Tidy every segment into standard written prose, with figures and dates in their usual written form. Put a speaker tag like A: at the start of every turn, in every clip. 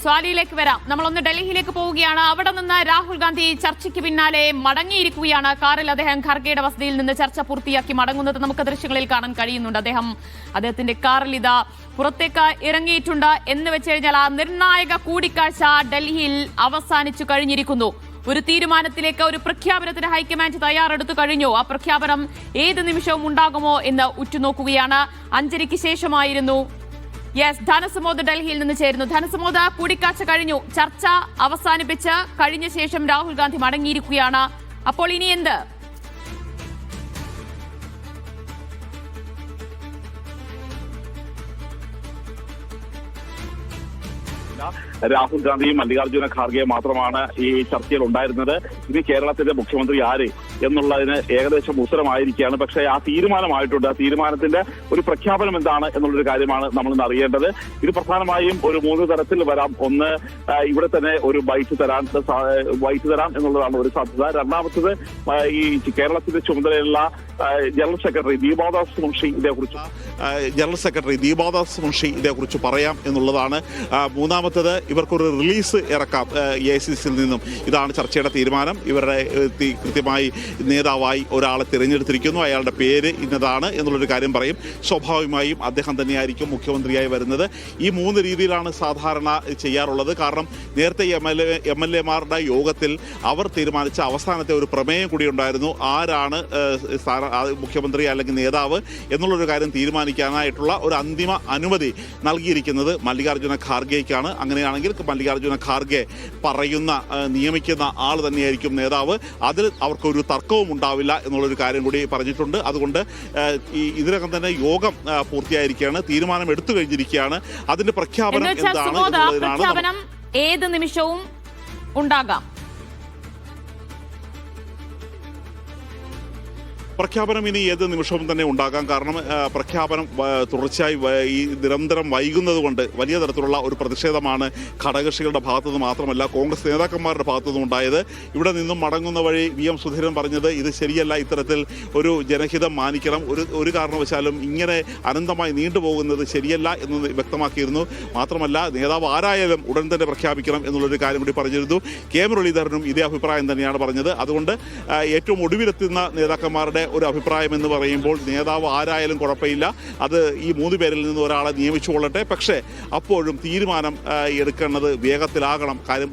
A: സ്വാലിയിലേക്ക് വരാം. നമ്മളൊന്ന് ഡൽഹിയിലേക്ക് പോവുകയാണ്. അവിടെ നിന്ന് രാഹുൽ ഗാന്ധി ചർച്ചയ്ക്ക് പിന്നാലെ മടങ്ങിയിരിക്കുകയാണ്. കാറിൽ അദ്ദേഹം ഖർഗെയുടെ വസതിയിൽ നിന്ന് ചർച്ച പൂർത്തിയാക്കി മടങ്ങുന്നത് നമുക്ക് ദൃശ്യങ്ങളിൽ കാണാൻ കഴിയുന്നുണ്ട്. അദ്ദേഹത്തിന്റെ കാറിൽ ഇതാ പുറത്തേക്ക് ഇറങ്ങിയിട്ടുണ്ട്. എന്ന് വെച്ച് കഴിഞ്ഞാൽ ആ നിർണായക കൂടിക്കാഴ്ച ഡൽഹിയിൽ അവസാനിച്ചു കഴിഞ്ഞിരിക്കുന്നു. ഒരു തീരുമാനത്തിലേക്ക്, ഒരു പ്രഖ്യാപനത്തിന് ഹൈക്കമാൻഡ് തയ്യാറെടുത്തു കഴിഞ്ഞു. ആ പ്രഖ്യാപനം ഏത് നിമിഷവും ഉണ്ടാകുമോ എന്ന് ഉറ്റുനോക്കുകയാണ്. 5:30 ശേഷമായിരുന്നു. ധനസുമോദ് ഡൽഹിയിൽ നിന്ന് ചേരുന്നു. ധനസുമോദ്, കൂടിക്കാഴ്ച കഴിഞ്ഞു, ചർച്ച അവസാനിപ്പിച്ച് കഴിഞ്ഞ ശേഷം രാഹുൽ ഗാന്ധി മടങ്ങിയിരിക്കുകയാണ്. അപ്പോൾ ഇനി എന്ത്?
B: രാഹുൽ ഗാന്ധിയും മല്ലികാർജ്ജുന ഖാർഗെ മാത്രമാണ് ഈ ചർച്ചയിൽ ഉണ്ടായിരുന്നത്. ഇനി കേരളത്തിന്റെ മുഖ്യമന്ത്രി ആര് എന്നുള്ളതിന് ഏകദേശം ഉത്തരമായിരിക്കുകയാണ്. പക്ഷേ ആ തീരുമാനമായിട്ടുണ്ട്. ആ തീരുമാനത്തിന്റെ ഒരു പ്രഖ്യാപനം എന്താണ് എന്നുള്ളൊരു കാര്യമാണ് നമ്മൾ ഇന്ന് അറിയേണ്ടത്. ഇത് പ്രധാനമായും ഒരു 3 തരത്തിൽ വരാം. ഒന്ന്, ഇവിടെ തന്നെ ഒരു ബൈറ്റ് തരാം എന്നുള്ളതാണ് ഒരു സാധ്യത. രണ്ടാമത്തത്, ഈ കേരളത്തിന്റെ ചുമതലയുള്ള ജനറൽ സെക്രട്ടറി ദീപാദാസ് മുൻഷി ഇതേക്കുറിച്ച് പറയാം എന്നുള്ളതാണ്. മൂന്നാമത്തത്, ഇവർക്കൊരു റിലീസ് ഇറക്കാം AICCയിൽ നിന്നും. ഇതാണ് ചർച്ചയുടെ തീരുമാനം. ഇവരുടെ കൃത്യമായി നേതാവായി ഒരാളെ തിരഞ്ഞെടുത്തിരിക്കുന്നു, അയാളുടെ പേര് ഇന്നതാണ് എന്നുള്ളൊരു കാര്യം പറയും. സ്വാഭാവികമായും അദ്ദേഹം തന്നെയായിരിക്കും മുഖ്യമന്ത്രിയായി വരുന്നത്. ഈ 3 രീതിയിലാണ് സാധാരണ ചെയ്യാറുള്ളത്. കാരണം നേരത്തെ MLA-മാരുടെ യോഗത്തിൽ അവർ തീരുമാനിച്ച അവസാനത്തെ ഒരു പ്രമേയം കൂടി ഉണ്ടായിരുന്നു. ആരാണ് മുഖ്യമന്ത്രി അല്ലെങ്കിൽ നേതാവ് എന്നുള്ളൊരു കാര്യം തീരുമാനിക്കാനായിട്ടുള്ള ഒരു അന്തിമ അനുമതി നൽകിയിരിക്കുന്നത് മല്ലികാർജ്ജുന ഖാർഗെയ്ക്കാണ്. അങ്ങനെയാണെങ്കിൽ മല്ലികാർജ്ജുന ഖാർഗെ നിയമിക്കുന്ന ആൾ തന്നെയായിരിക്കും നേതാവ്. അതിൽ അവർക്കൊരു തർക്കവും ഉണ്ടാവില്ല എന്നുള്ളൊരു കാര്യം കൂടി പറഞ്ഞിട്ടുണ്ട്. അതുകൊണ്ട് ഇതിനകം തന്നെ യോഗം പൂർത്തിയായിരിക്കുകയാണ്, തീരുമാനം എടുത്തു കഴിഞ്ഞിരിക്കുകയാണ്. അതിന്റെ പ്രഖ്യാപനം എന്താണ്?
A: ഏത് നിമിഷവും ഉണ്ടാകാം.
B: പ്രഖ്യാപനം ഇനി ഏത് നിമിഷവും തന്നെ ഉണ്ടാകാം. കാരണം പ്രഖ്യാപനം തുടർച്ചയായി ഈ നിരന്തരം വൈകുന്നത് കൊണ്ട് വലിയ തരത്തിലുള്ള ഒരു പ്രതിഷേധമാണ് ഘടകകക്ഷികളുടെ ഭാഗത്തുനിന്ന് മാത്രമല്ല കോൺഗ്രസ് നേതാക്കന്മാരുടെ ഭാഗത്തുനിന്നും ഉണ്ടായത്. ഇവിടെ നിന്നും മടങ്ങുന്ന വഴി VM സുധീരൻ പറഞ്ഞത് ഇത് ശരിയല്ല, ഇത്തരത്തിൽ ഒരു ജനഹിതം മാനിക്കണം, ഒരു കാരണവശാലും ഇങ്ങനെ അനന്തമായി നീണ്ടുപോകുന്നത് ശരിയല്ല എന്ന് വ്യക്തമാക്കിയിരുന്നു. മാത്രമല്ല നേതാവ് ആരായാലും ഉടൻ തന്നെ പ്രഖ്യാപിക്കണം എന്നുള്ളൊരു കാര്യം കൂടി പറഞ്ഞിരുന്നു. K മുരളീധരനും ഇതേ അഭിപ്രായം തന്നെയാണ് പറഞ്ഞത്. അതുകൊണ്ട് ഏറ്റവും ഒടുവിലെത്തുന്ന നേതാക്കന്മാരുടെ ഒരു അഭിപ്രായം എന്ന് പറയുമ്പോൾ നേതാവ് ആരായാലും കുഴപ്പമില്ല, അത് ഈ 3 പേരിൽ നിന്ന് ഒരാളെ നിയമിച്ചു കൊള്ളട്ടെ. പക്ഷേ അപ്പോഴും തീരുമാനം എടുക്കേണ്ടത് വേഗത്തിലാകണം. കാര്യം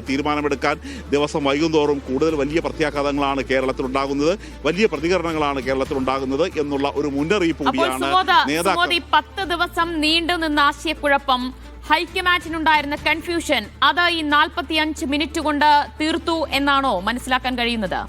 B: തീരുമാനമെടുക്കാൻ ദിവസം വൈകുന്തോറും കൂടുതൽ വലിയ പ്രത്യാഘാതങ്ങളാണ് കേരളത്തിലുണ്ടാകുന്നത്, വലിയ പ്രതികരണങ്ങളാണ് കേരളത്തിലുണ്ടാകുന്നത് എന്നുള്ള ഒരു മുന്നറിയിപ്പ് കൂടിയാണ് നേതാക്കൾ.
A: 10 ദിവസം നീണ്ടുനിന്ന ആശയക്കുഴപ്പം, ഹൈക്കമാൻഡിനുണ്ടായിരുന്ന കൺഫ്യൂഷൻ, അത് ഈ 45 മിനിറ്റ് കൊണ്ട് തീർത്തു എന്നാണോ മനസ്സിലാക്കാൻ കഴിയുന്നത്?